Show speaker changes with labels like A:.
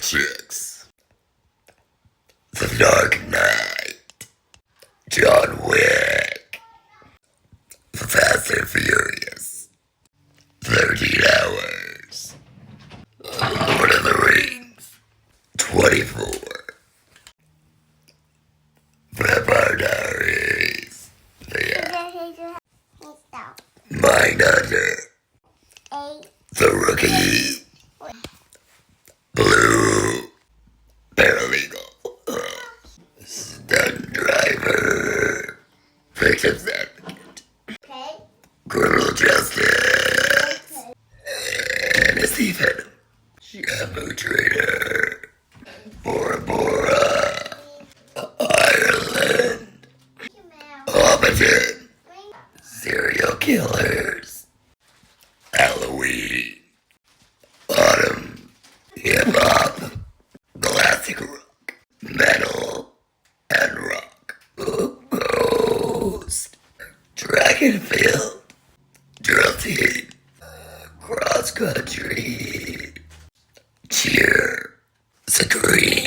A: Chicks, The Dark Knight, John Wick, The Fast and Furious, 13 Hours, Lord of the Rings, 24, Vampire Diaries, Mind Under, The Rookie, Blue, Paralegal, Stunt Driver, Victim's Advocate, Criminal Justice, Fantasy Venom, Shampoo Trader, Bora Bora, Ireland, Hobbiton, Serial Killers, Halloween, Autumn, Hip Hop, Classic Rock, Metal, and Rock, Ghost, Dragonfield, Drill Team, Cross Country, Cheer, Scream.